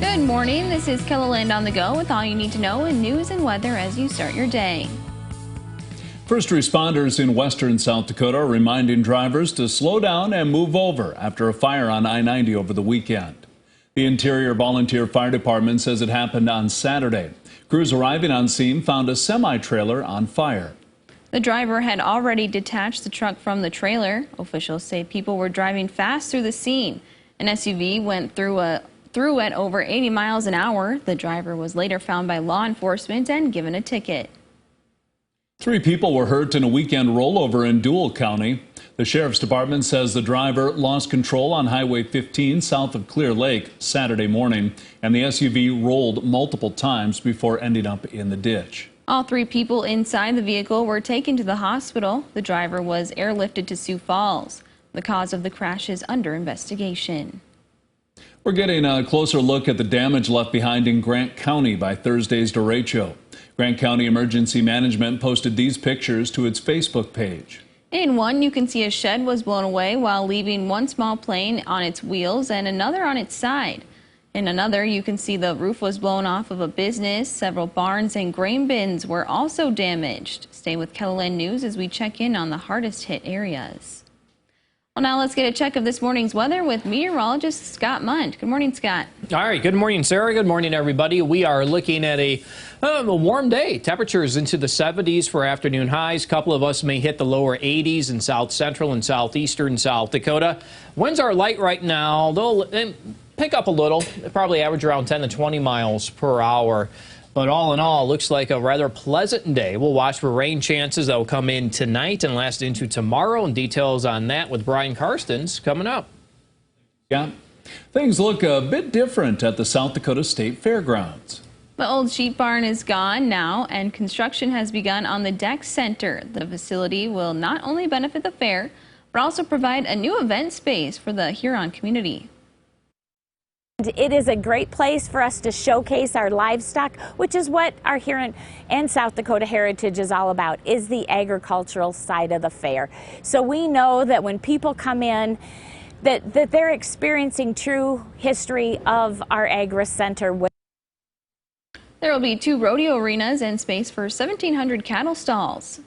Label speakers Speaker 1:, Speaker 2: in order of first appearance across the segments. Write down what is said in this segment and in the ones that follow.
Speaker 1: Good morning. This is KELOLAND on the go with all you need to know in news and weather as you start your day.
Speaker 2: First responders in western South Dakota are reminding drivers to slow down and move over after a fire on I-90 over the weekend. The Interior Volunteer Fire Department says it happened on Saturday. Crews arriving on scene found a semi-trailer on fire.
Speaker 1: The driver had already detached the truck from the trailer. Officials say people were driving fast through the scene. An SUV went through at over 80 miles an hour. The driver was later found by law enforcement and given a ticket.
Speaker 2: 3 people were hurt in a weekend rollover in Dual County. The Sheriff's Department says the driver lost control on Highway 15 south of Clear Lake Saturday morning, and the SUV rolled multiple times before ending up in the ditch.
Speaker 1: All 3 people inside the vehicle were taken to the hospital. The driver was airlifted to Sioux Falls. The cause of the crash is under investigation.
Speaker 2: We're getting a closer look at the damage left behind in Grant County by Thursday's derecho. Grant County Emergency Management posted these pictures to its Facebook page.
Speaker 1: In one, you can see a shed was blown away while leaving one small plane on its wheels and another on its side. In another, you can see the roof was blown off of a business. Several barns and grain bins were also damaged. Stay with KELOLAND News as we check in on the hardest hit areas. Well, now let's get a check of this morning's weather with meteorologist Scott Munt. Good morning, Scott.
Speaker 3: All right. Good morning, Sarah. Good morning, everybody. We are looking at a warm day. Temperatures into the 70s for afternoon highs. A couple of us may hit the lower 80s in south central and southeastern South Dakota. Winds are light right now. They'll pick up a little. They probably average around 10 to 20 miles per hour. But all in all, looks like a rather pleasant day. We'll watch for rain chances that will come in tonight and last into tomorrow. And details on that with Brian Karstens coming up.
Speaker 2: Yeah, things look a bit different at the South Dakota State Fairgrounds.
Speaker 1: The old sheep barn is gone now, and construction has begun on the deck center. The facility will not only benefit the fair, but also provide a new event space for the Huron community.
Speaker 4: It is a great place for us to showcase our livestock, which is what our Huron and South Dakota heritage is all about, is the agricultural side of the fair. So we know that when people come in, that they're experiencing true history of our Agri Center.
Speaker 1: There will be 2 rodeo arenas and space for 1,700 cattle stalls.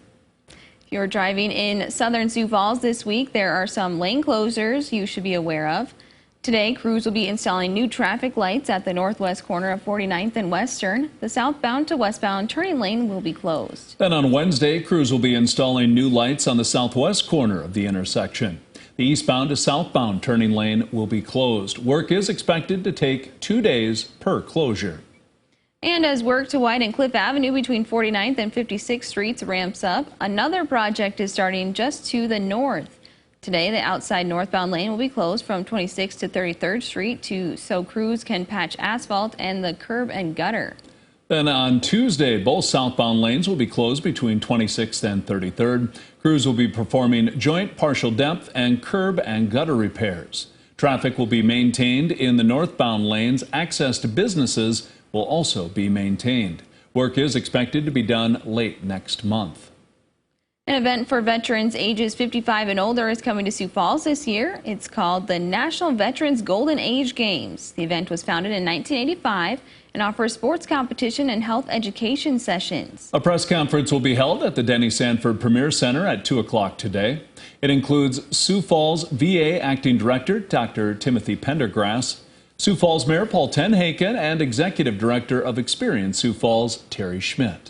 Speaker 1: If you're driving in southern Sioux Falls this week, there are some lane closures you should be aware of. Today, crews will be installing new traffic lights at the northwest corner of 49th and Western. The southbound to westbound turning lane will be closed.
Speaker 2: Then on Wednesday, crews will be installing new lights on the southwest corner of the intersection. The eastbound to southbound turning lane will be closed. Work is expected to take 2 days per closure.
Speaker 1: And as work to widen Cliff Avenue between 49th and 56th Streets ramps up, another project is starting just to the north. Today, the outside northbound lane will be closed from 26th to 33rd Street so crews can patch asphalt and the curb and gutter.
Speaker 2: Then on Tuesday, both southbound lanes will be closed between 26th and 33rd. Crews will be performing joint partial depth and curb and gutter repairs. Traffic will be maintained in the northbound lanes. Access to businesses will also be maintained. Work is expected to be done late next month.
Speaker 1: An event for veterans ages 55 and older is coming to Sioux Falls this year. It's called the National Veterans Golden Age Games. The event was founded in 1985 and offers sports competition and health education sessions.
Speaker 2: A press conference will be held at the Denny Sanford Premier Center at 2 o'clock today. It includes Sioux Falls VA Acting Director Dr. Timothy Pendergrass, Sioux Falls Mayor Paul Tenhaken, and Executive Director of Experience Sioux Falls Terry Schmidt.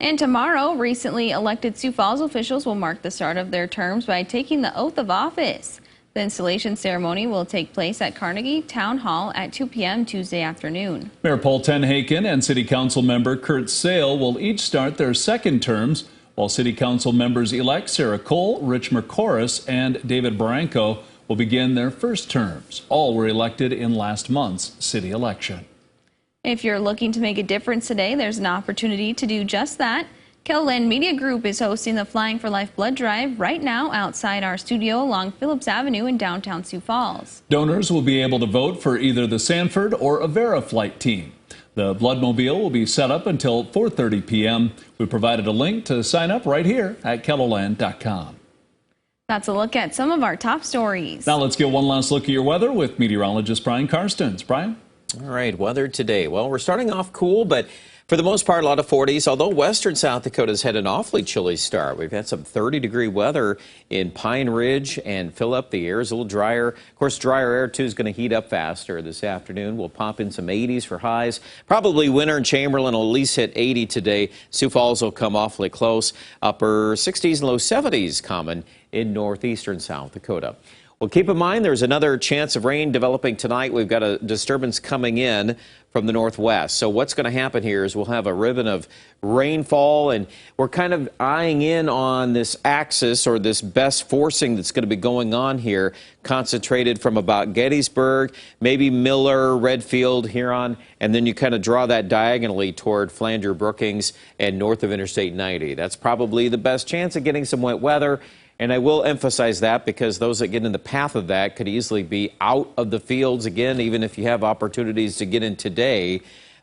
Speaker 1: And tomorrow, recently elected Sioux Falls officials will mark the start of their terms by taking the oath of office. The installation ceremony will take place at Carnegie Town Hall at 2 p.m. Tuesday afternoon. Mayor
Speaker 2: Paul Tenhaken and City Council member Kurt Sale will each start their second terms, while City Council members-elect Sarah Cole, Rich Mercoris, and David Barranco will begin their first terms. All were elected in last month's city election.
Speaker 1: If you're looking to make a difference today, there's an opportunity to do just that. KELOLAND Media Group is hosting the Flying for Life blood drive right now outside our studio along Phillips Avenue in downtown Sioux Falls.
Speaker 2: Donors will be able to vote for either the Sanford or AVERA flight team. The Bloodmobile will be set up until 4:30 p.m. We provided a link to sign up right here at KELOLAND.com.
Speaker 1: That's a look at some of our top stories.
Speaker 2: Now let's get one last look at your weather with meteorologist Brian Karstens. Brian?
Speaker 5: All right, weather today. Well, we're starting off cool, but for the most part, a lot of 40s, although western South Dakota's had an awfully chilly start. We've had some 30-degree weather in Pine Ridge and Phillip. The air is a little drier. Of course, drier air, too, is going to heat up faster this afternoon. We'll pop in some 80s for highs. Probably Winter and Chamberlain will at least hit 80 today. Sioux Falls will come awfully close. Upper 60s and low 70s common in northeastern South Dakota. Well, keep in mind there's another chance of rain developing tonight. We've got a disturbance coming in from the northwest. So what's going to happen here is we'll have a ribbon of rainfall, and we're kind of eyeing in on this axis or this best forcing that's going to be going on here, concentrated from about Gettysburg, maybe Miller, Redfield, Huron, and then you kind of draw that diagonally toward Flander, Brookings, and north of Interstate 90. That's probably the best chance of getting some wet weather. And I will emphasize that because those that get in the path of that could easily be out of the fields again, even if you have opportunities to get in today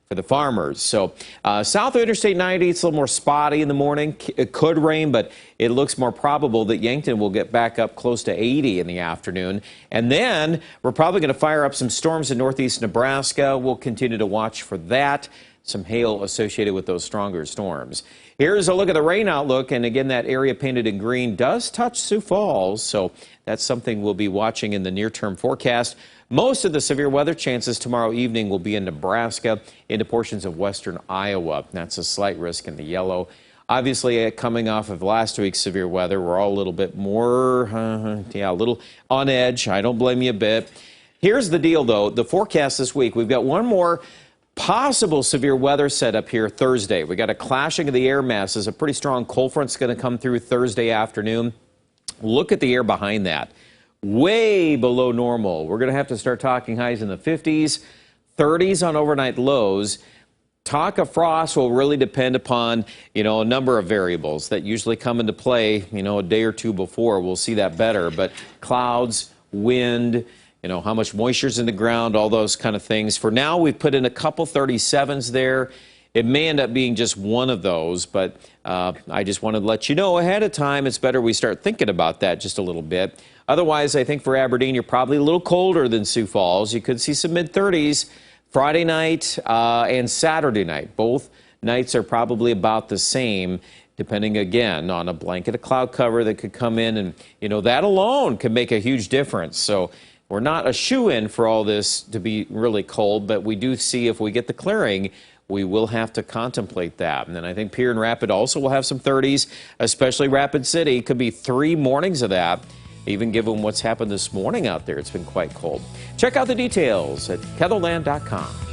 Speaker 5: for the farmers. So south of Interstate 90, it's a little more spotty in the morning. It could rain, but it looks more probable that Yankton will get back up close to 80 in the afternoon. And then we're probably going to fire up some storms in northeast Nebraska. We'll continue to watch for that. Some hail associated with those stronger storms. Here's a look at the rain outlook, and again, that area painted in green does touch Sioux Falls, so that's something we'll be watching in the near-term forecast. Most of the severe weather chances tomorrow evening will be in Nebraska, into portions of western Iowa. That's a slight risk in the yellow. Obviously, coming off of last week's severe weather, we're all a little bit more, a little on edge. I don't blame you a bit. Here's the deal, though. The forecast this week, we've got one more possible severe weather setup here Thursday. We got a clashing of the air masses. A pretty strong cold front's going to come through Thursday afternoon. Look at the air behind that. Way below normal. We're going to have to start talking highs in the 50s, 30s on overnight lows. Talk of frost will really depend upon, a number of variables that usually come into play, a day or two before. We'll see that better. But clouds, wind, how much moisture's in the ground, all those kind of things. For now, we've put in a couple 37s there. It may end up being just one of those, but I just wanted to let you know ahead of time. It's better we start thinking about that just a little bit. Otherwise, I think for Aberdeen, you're probably a little colder than Sioux Falls. You could see some mid-30s Friday night and Saturday night. Both nights are probably about the same, depending, again, on a blanket of cloud cover that could come in. And, that alone could make a huge difference. So we're not a shoo-in for all this to be really cold, but we do see if we get the clearing, we will have to contemplate that. And then I think Pierre and Rapid also will have some 30s, especially Rapid City. Could be 3 mornings of that, even given what's happened this morning out there. It's been quite cold. Check out the details at KELOLAND.com.